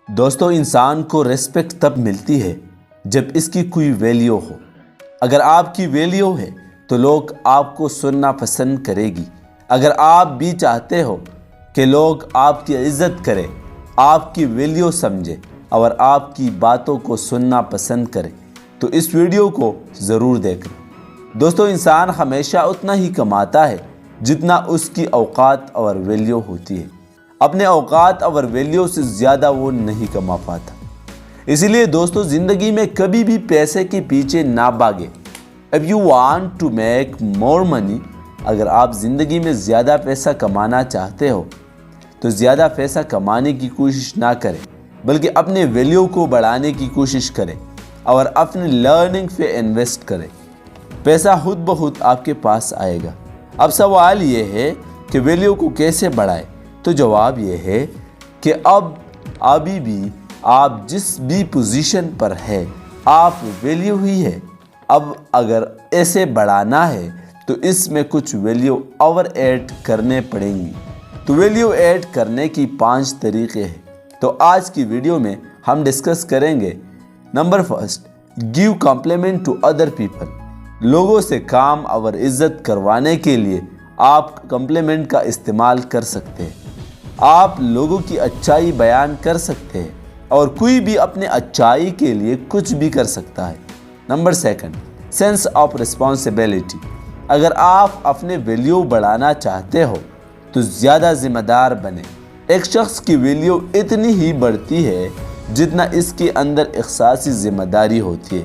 دوستو انسان کو ریسپیکٹ تب ملتی ہے جب اس کی کوئی ویلیو ہو۔ اگر آپ کی ویلیو ہے تو لوگ آپ کو سننا پسند کرے گی۔ اگر آپ بھی چاہتے ہو کہ لوگ آپ کی عزت کریں، آپ کی ویلیو سمجھیں اور آپ کی باتوں کو سننا پسند کریں تو اس ویڈیو کو ضرور دیکھیں۔ دوستو انسان ہمیشہ اتنا ہی کماتا ہے جتنا اس کی اوقات اور ویلیو ہوتی ہے۔ اپنے اوقات اور ویلیو سے زیادہ وہ نہیں کما پاتا۔ اسی لیے دوستو زندگی میں کبھی بھی پیسے کے پیچھے نہ بھاگے۔ If you want to make more money، اگر آپ زندگی میں زیادہ پیسہ کمانا چاہتے ہو تو زیادہ پیسہ کمانے کی کوشش نہ کریں، بلکہ اپنے ویلیو کو بڑھانے کی کوشش کریں اور اپنے لرننگ پہ انویسٹ کریں۔ پیسہ خود بخود آپ کے پاس آئے گا۔ اب سوال یہ ہے کہ ویلیو کو کیسے بڑھائیں؟ تو جواب یہ ہے کہ ابھی بھی آپ جس بھی پوزیشن پر ہے آپ ویلیو ہی ہے۔ اب اگر ایسے بڑھانا ہے تو اس میں کچھ ویلیو اور ایڈ کرنے پڑیں گی۔ تو ویلیو ایڈ کرنے کی 5 طریقے ہیں۔ تو آج کی ویڈیو میں ہم ڈسکس کریں گے۔ Number 1، give compliment to other people. لوگوں سے کام اور عزت کروانے کے لیے آپ کمپلیمنٹ کا استعمال کر سکتے ہیں۔ آپ لوگوں کی اچھائی بیان کر سکتے ہیں اور کوئی بھی اپنے اچھائی کے لیے کچھ بھی کر سکتا ہے۔ Number 2، sense of responsibility. اگر آپ اپنے ویلیو بڑھانا چاہتے ہو تو زیادہ ذمہ دار بنیں۔ ایک شخص کی ویلیو اتنی ہی بڑھتی ہے جتنا اس کے اندر احساسی ذمہ داری ہوتی ہے۔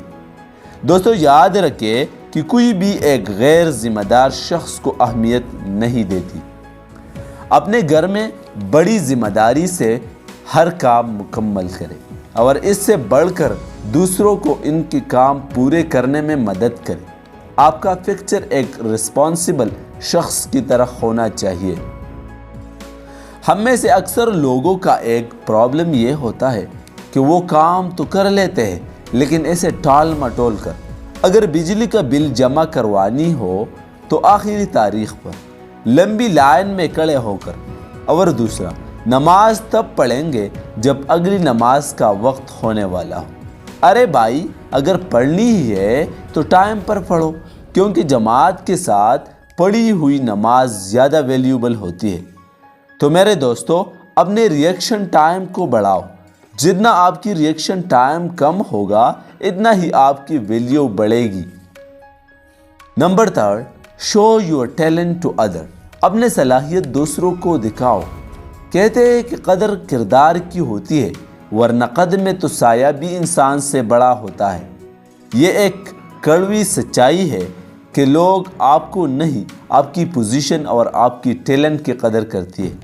دوستو یاد رکھیں کہ کوئی بھی ایک غیر ذمہ دار شخص کو اہمیت نہیں دیتی۔ اپنے گھر میں بڑی ذمہ داری سے ہر کام مکمل کریں اور اس سے بڑھ کر دوسروں کو ان کے کام پورے کرنے میں مدد کریں۔ آپ کا پکچر ایک رسپانسبل شخص کی طرح ہونا چاہیے۔ ہم میں سے اکثر لوگوں کا ایک پرابلم یہ ہوتا ہے کہ وہ کام تو کر لیتے ہیں لیکن اسے ٹال مٹول کر۔ اگر بجلی کا بل جمع کروانی ہو تو آخری تاریخ پر لمبی لائن میں کھڑے ہو کر، اور دوسرا نماز تب پڑھیں گے جب اگلی نماز کا وقت ہونے والا ہو۔ ارے بھائی اگر پڑھنی ہی ہے تو ٹائم پر پڑھو، کیونکہ جماعت کے ساتھ پڑھی ہوئی نماز زیادہ ویلیوبل ہوتی ہے۔ تو میرے دوستو اپنے ریئیکشن ٹائم کو بڑھاؤ۔ جتنا آپ کی ریئیکشن ٹائم کم ہوگا اتنا ہی آپ کی ویلیو بڑھے گی۔ Number 3، show your talent to other. اپنے صلاحیت دوسروں کو دکھاؤ۔ کہتے ہیں کہ قدر کردار کی ہوتی ہے، ورنہ قد میں تو سایہ بھی انسان سے بڑا ہوتا ہے۔ یہ ایک کڑوی سچائی ہے کہ لوگ آپ کو نہیں، آپ کی پوزیشن اور آپ کی ٹیلنٹ کی قدر کرتی ہے۔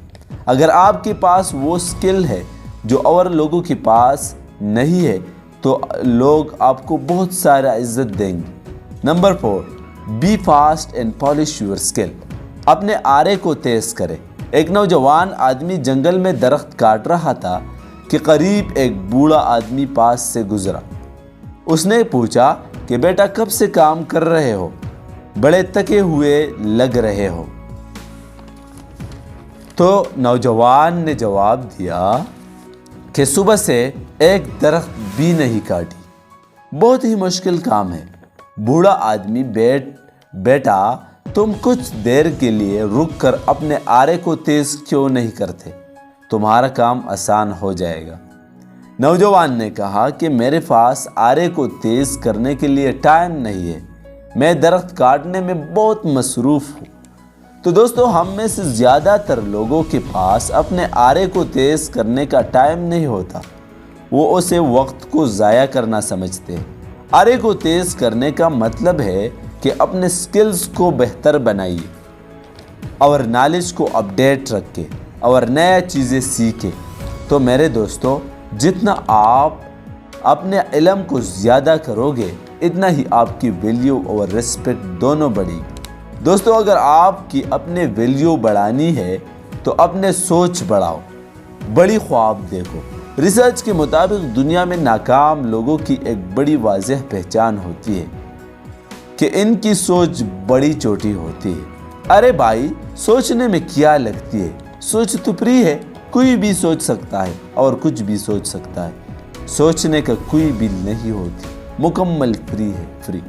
اگر آپ کے پاس وہ سکل ہے جو اور لوگوں کے پاس نہیں ہے تو لوگ آپ کو بہت سارا عزت دیں گے۔ Number 4، be fast and polish your skill. اپنے آرے کو تیز کرے۔ ایک نوجوان آدمی جنگل میں درخت کاٹ رہا تھا کہ قریب ایک بوڑھا آدمی پاس سے گزرا۔ اس نے پوچھا کہ بیٹا کب سے کام کر رہے ہو؟ بڑے تھکے ہوئے لگ رہے ہو۔ تو نوجوان نے جواب دیا کہ صبح سے ایک درخت بھی نہیں کاٹی۔ بہت ہی مشکل کام ہے۔ بوڑھا آدمی بیٹا تم کچھ دیر کے لیے رک کر اپنے آرے کو تیز کیوں نہیں کرتے؟ تمہارا کام آسان ہو جائے گا۔ نوجوان نے کہا کہ میرے پاس آرے کو تیز کرنے کے لیے ٹائم نہیں ہے، میں درخت کاٹنے میں بہت مصروف ہوں۔ تو دوستو ہم میں سے زیادہ تر لوگوں کے پاس اپنے آرے کو تیز کرنے کا ٹائم نہیں ہوتا، وہ اسے وقت کو ضائع کرنا سمجھتے ہیں۔ آرے کو تیز کرنے کا مطلب ہے کہ اپنے سکلز کو بہتر بنائیے اور نالج کو اپڈیٹ رکھیں اور نیا چیزیں سیکھیں۔ تو میرے دوستو جتنا آپ اپنے علم کو زیادہ کرو گے اتنا ہی آپ کی ویلیو اور ریسپیکٹ دونوں بڑھے گی۔ دوستو اگر آپ کی اپنے ویلیو بڑھانی ہے تو اپنے سوچ بڑھاؤ، بڑی خواب دیکھو۔ ریسرچ کے مطابق دنیا میں ناکام لوگوں کی ایک بڑی واضح پہچان ہوتی ہے کہ ان کی سوچ بڑی چھوٹی ہوتی ہے۔ ارے بھائی سوچنے میں کیا لگتی ہے، سوچ تو فری ہے، کوئی بھی سوچ سکتا ہے اور کچھ بھی سوچ سکتا ہے، سوچنے کا کوئی بل نہیں ہوتی، مکمل فری ہے، فری۔